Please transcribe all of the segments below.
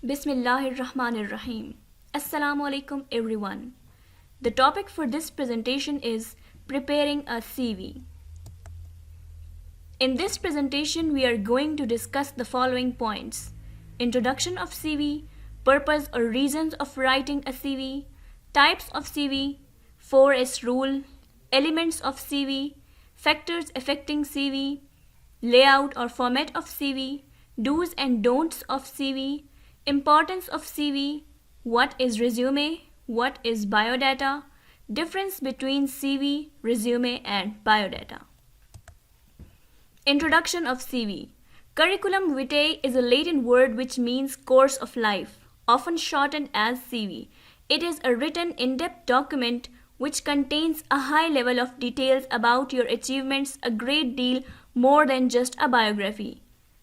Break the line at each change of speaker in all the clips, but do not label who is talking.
Bismillahirrahmanirrahim. Assalamu alaikum everyone. The topic for this presentation is preparing a CV. In this presentation, we are going to discuss the following points: introduction of CV, purpose or reasons of writing a CV, types of CV, 4S rule, elements of CV, factors affecting CV, layout or format of CV, do's and don'ts of CV, importance of CV, what is resume, what is biodata, difference between CV, resume and biodata. Introduction of CV. Curriculum vitae is a Latin word which means course of life, often shortened as CV. It is a written in-depth document which contains a high level of details about your achievements, a great deal more than just a biography.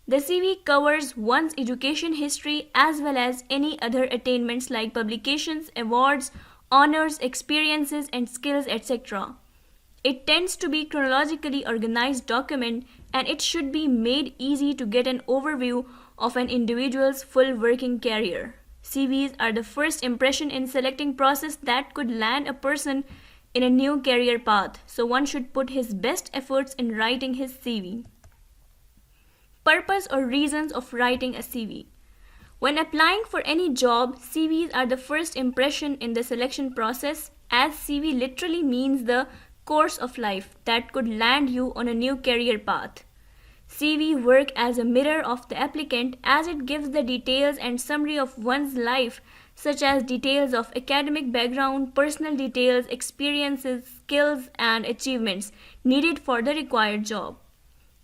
The CV covers one's education history as well as any other attainments like publications, awards, honors, experiences and skills, etc. It tends to be chronologically organized document and it should be made easy to get an overview of an individual's full working career. CVs are the first impression in selecting process that could land a person in a new career path, so one should put his best efforts in writing his CV. Purpose or reasons of writing a CV. When applying for any job, CVs are the first impression in the selection process, as CV literally means the course of life that could land you on a new career path. CV work as a mirror of the applicant as it gives the details and summary of one's life, such as details of academic background, personal details, experiences, skills and achievements needed for the required job.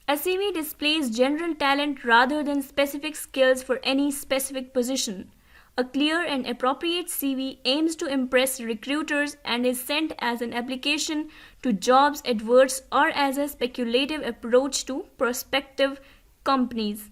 A CV displays general talent rather than specific skills for any specific position. A clear and appropriate CV aims to impress recruiters and is sent as an application to jobs adverts or as a speculative approach to prospective companies.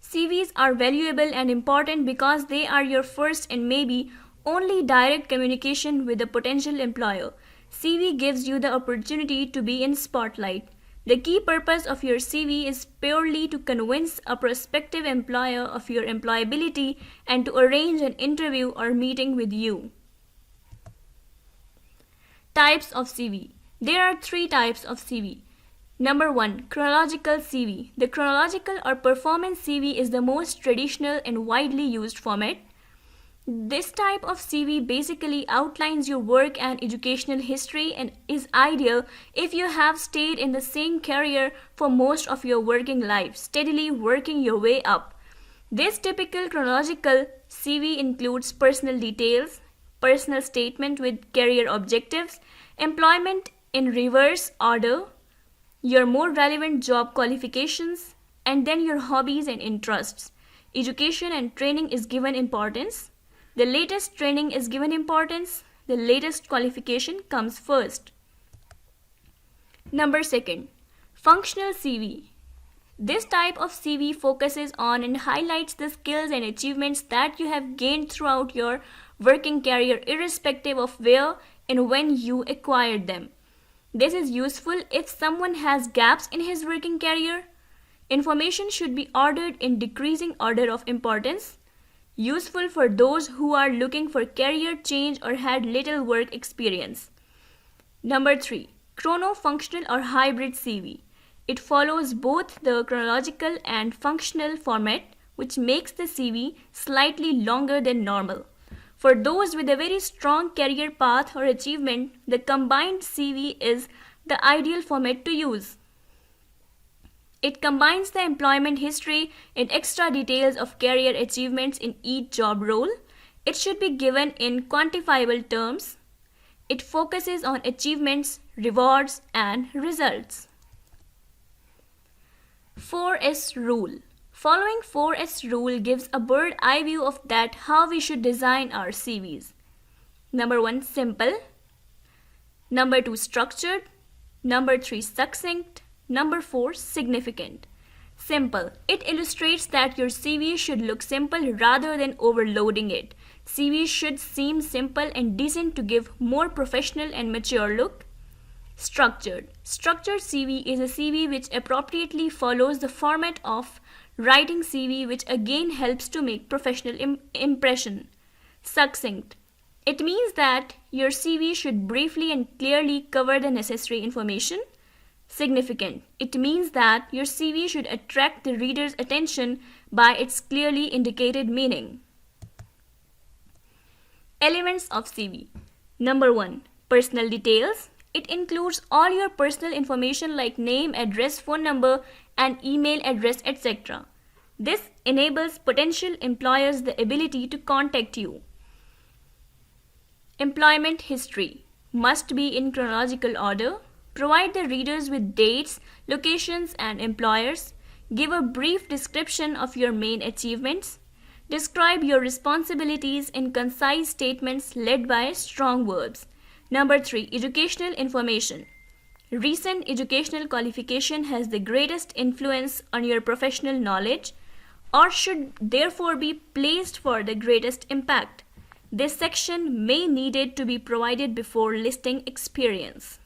CVs are valuable and important because they are your first and maybe only direct communication with a potential employer. CV gives you the opportunity to be in spotlight. The key purpose of your CV is purely to convince a prospective employer of your employability and to arrange an interview or meeting with you. Types of CV. There are 3 types of CV. Number 1. Chronological CV. The chronological or performance CV is the most traditional and widely used format. This type of CV basically outlines your work and educational history and is ideal if you have stayed in the same career for most of your working life, steadily working your way up. This typical chronological CV includes personal details, personal statement with career objectives, employment in reverse order, your more relevant job qualifications, and then your hobbies and interests. Education and training is given importance. The latest training is given importance. The latest qualification comes first. Number 2. Functional CV. This type of CV focuses on and highlights the skills and achievements that you have gained throughout your working career, irrespective of where and when you acquired them. This is useful if someone has gaps in his working career. Information should be ordered in decreasing order of importance. Useful for those who are looking for career change or had little work experience. Number 3. Chrono-functional or hybrid CV. It follows both the chronological and functional format, which makes the CV slightly longer than normal. For those with a very strong career path or achievement, the combined CV is the ideal format to use. It combines the employment history and extra details of career achievements in each job role. It should be given in quantifiable terms. It focuses on achievements, rewards, and results. 4S rule. Following 4S rule gives a bird eye view of that how we should design our CVs. Number 1, simple. Number 2, structured. Number 3, succinct. Number 4, significant. Simple. It illustrates that your CV should look simple rather than overloading it. CV should seem simple and decent to give more professional and mature look. Structured. Structured CV is a CV which appropriately follows the format of Writing CV, which again helps to make professional impression. Succinct. It means that your CV should briefly and clearly cover the necessary information. Significant. It means that your CV should attract the reader's attention by its clearly indicated meaning. Elements of CV. Number 1. Personal details. It includes all your personal information like name, address, phone number, and email address, etc. This enables potential employers the ability to contact you. Employment history must be in chronological order. Provide the readers with dates, locations, and employers. Give a brief description of your main achievements. Describe your responsibilities in concise statements led by strong verbs. Number 3. Educational information. Recent educational qualification has the greatest influence on your professional knowledge or should therefore be placed for the greatest impact. This section may needed to be provided before listing experience.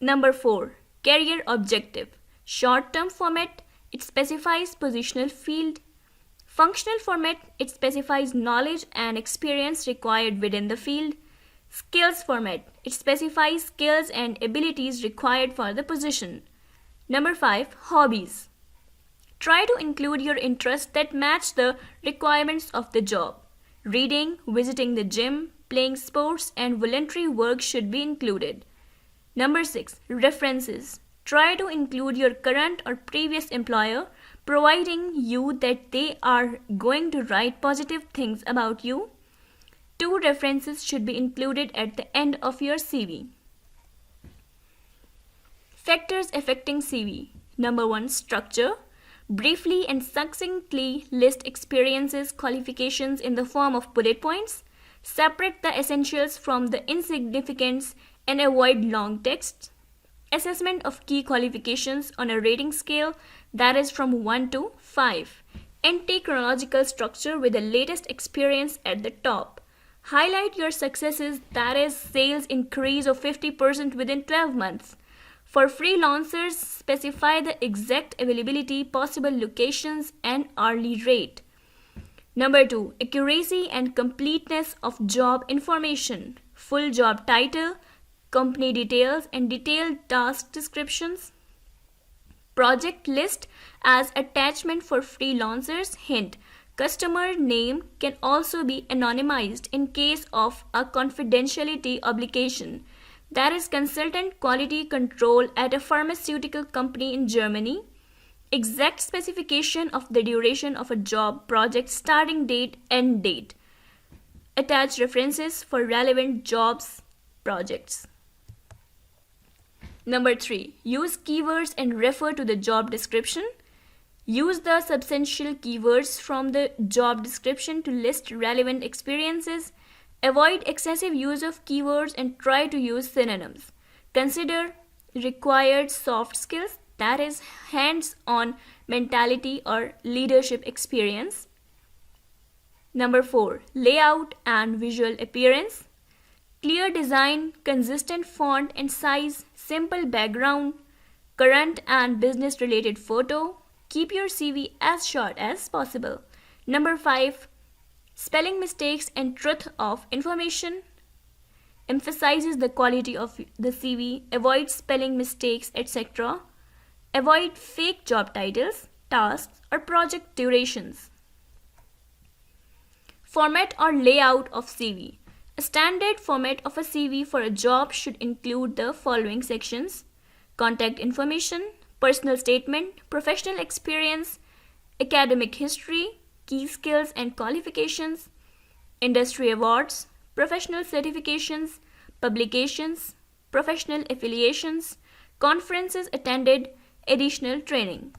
Number 4. Career objective. Short-term format, it specifies positional field. Functional format, it specifies knowledge and experience required within the field. Skills format, it specifies skills and abilities required for the position. Number 5. Hobbies. Try to include your interests that match the requirements of the job. Reading, visiting the gym, playing sports, and voluntary work should be included. Number 6. References. Try to include your current or previous employer, providing you that they are going to write positive things about you. 2 references should be included at the end of your CV. Factors affecting CV. Number 1. Structure. Briefly and succinctly list experiences, qualifications in the form of bullet points. Separate the essentials from the insignificants and avoid long texts. Assessment of key qualifications on a rating scale that is from 1 to 5. Anti-chronological structure with the latest experience at the top. Highlight your successes, that is sales increase of 50% within 12 months. For freelancers, specify the exact availability, possible locations, and hourly rate. Number 2. Accuracy and completeness of job information. Full job title, company details, and detailed task descriptions. Project list as attachment for freelancers. Hint: customer name can also be anonymized in case of a confidentiality obligation. That is consultant quality control at a pharmaceutical company in Germany. Exact specification of the duration of a job project, starting date, end date. Attach references for relevant jobs projects. Number 3. Use keywords and refer to the job description. Use the substantial keywords from the job description to list relevant experiences. Avoid excessive use of keywords and try to use synonyms. Consider required soft skills, that is hands-on mentality or leadership experience. Number 4. Layout and visual appearance. Clear design, consistent font and size, simple background, current and business related photo. Keep your CV as short as possible. Number 5. Spelling mistakes and truth of information. Emphasizes the quality of the CV. Avoid spelling mistakes, etc. Avoid fake job titles, tasks, or project durations. Format or layout of CV. A standard format of a CV for a job should include the following sections: contact information, personal statement, professional experience, academic history, key skills and qualifications, industry awards, professional certifications, publications, professional affiliations, conferences attended, additional training.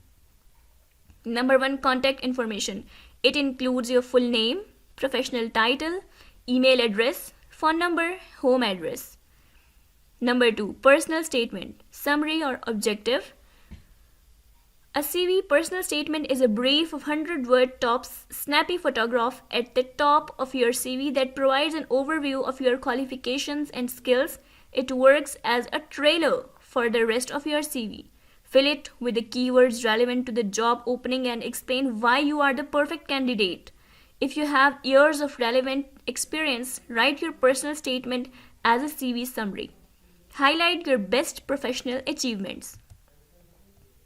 Number 1. Contact information. It includes your full name, professional title, email address, phone number, home address. Number 2. Personal statement. Summary or objective. A CV personal statement is a brief of 100-word tops, snappy photograph at the top of your CV that provides an overview of your qualifications and skills. It works as a trailer for the rest of your CV. Fill it with the keywords relevant to the job opening and explain why you are the perfect candidate. If you have years of relevant experience, write your personal statement as a CV summary. Highlight your best professional achievements.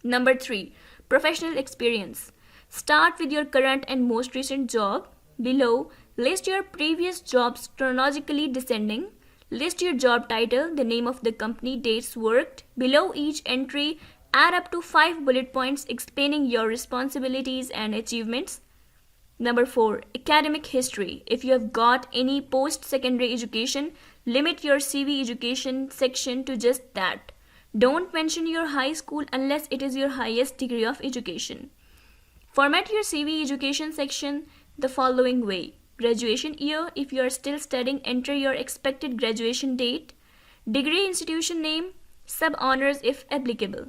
Number 3. Professional experience. Start with your current and most recent job. Below, list your previous jobs chronologically descending. List your job title, the name of the company, dates worked. Below each entry, add up to 5 bullet points explaining your responsibilities and achievements. Number 4. Academic history. If you have got any post-secondary education, limit your CV education section to just that. Don't mention your high school unless it is your highest degree of education. Format your CV education section the following way. Graduation year, if you are still studying, enter your expected graduation date. Degree institution name, sub-honors if applicable.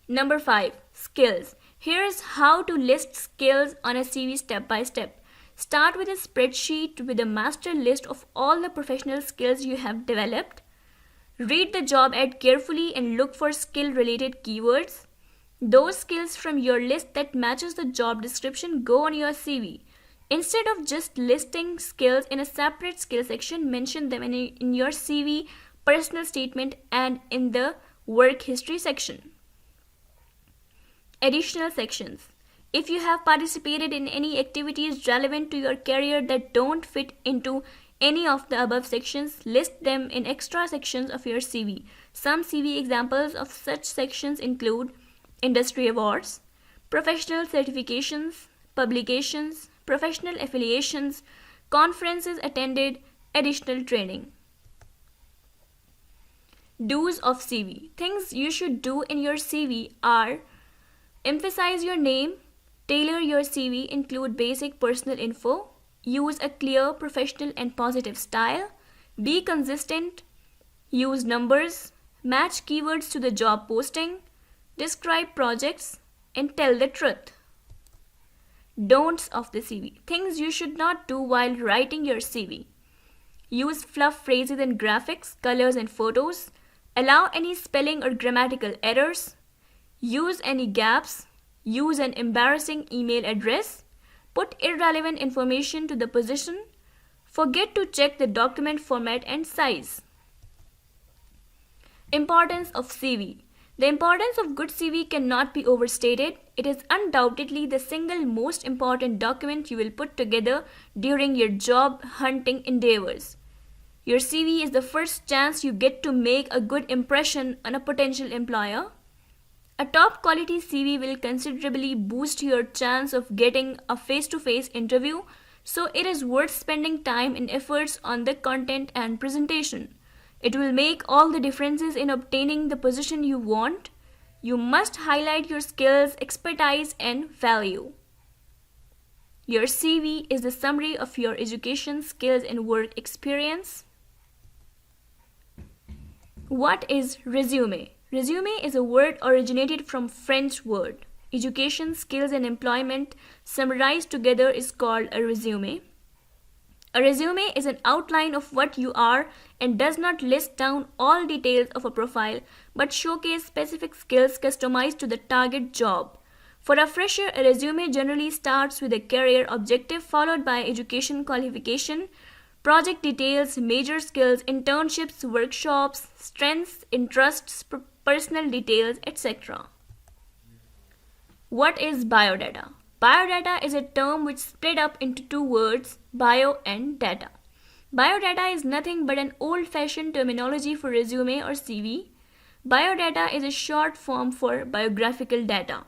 Number 5. Skills. Here is how to list skills on a CV step by step. Start with a spreadsheet with a master list of all the professional skills you have developed. Read the job ad carefully and look for skill-related keywords. Those skills from your list that matches the job description go on your CV. Instead of just listing skills in a separate skill section, mention them in your CV, personal statement, and in the work history section. Additional sections. If you have participated in any activities relevant to your career that don't fit into any of the above sections, list them in extra sections of your CV. Some CV examples of such sections include industry awards, professional certifications, publications, professional affiliations, conferences attended, additional training. Do's of CV. Things you should do in your CV are: emphasize your name, tailor your CV, include basic personal info, use a clear, professional and positive style, be consistent, use numbers, match keywords to the job posting, describe projects, and tell the truth. Don'ts of the CV. Things you should not do while writing your CV. Use fluff phrases and graphics, colors and photos, allow any spelling or grammatical errors, use any gaps, use an embarrassing email address, put irrelevant information to the position, forget to check the document format and size. Importance of CV. The importance of good CV cannot be overstated. It is undoubtedly the single most important document you will put together during your job hunting endeavors. Your CV is the first chance you get to make a good impression on a potential employer. A top quality CV will considerably boost your chance of getting a face-to-face interview, so it is worth spending time and efforts on the content and presentation. It will make all the differences in obtaining the position you want. You must highlight your skills, expertise, and value. Your CV is the summary of your education, skills, and work experience. What is resume? Resume is a word originated from French word. Education, skills, and employment summarized together is called a resume. A resume is an outline of what you are and does not list down all details of a profile but showcase specific skills customized to the target job. For a fresher, a resume generally starts with a career objective followed by education qualification, project details, major skills, internships, workshops, strengths, interests, personal details, etc. What is biodata? Biodata is a term which split up into two words, bio and data. Biodata is nothing but an old-fashioned terminology for resume or CV. Biodata is a short form for biographical data.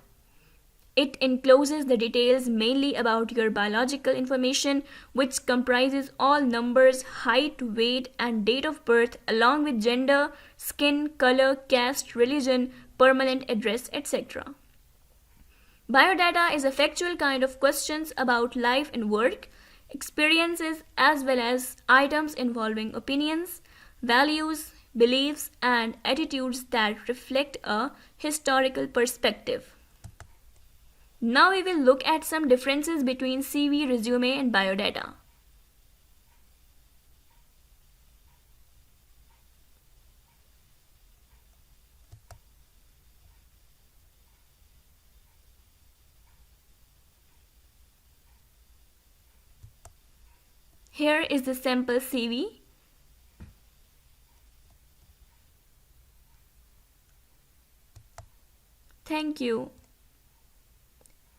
It encloses the details mainly about your biological information, which comprises all numbers, height, weight, and date of birth, along with gender, skin, color, caste, religion, permanent address, etc. Biodata is a factual kind of questions about life and work, experiences, as well as items involving opinions, values, beliefs, and attitudes that reflect a historical perspective. Now we will look at some differences between CV, resume, and biodata. Here is the sample CV. Thank you.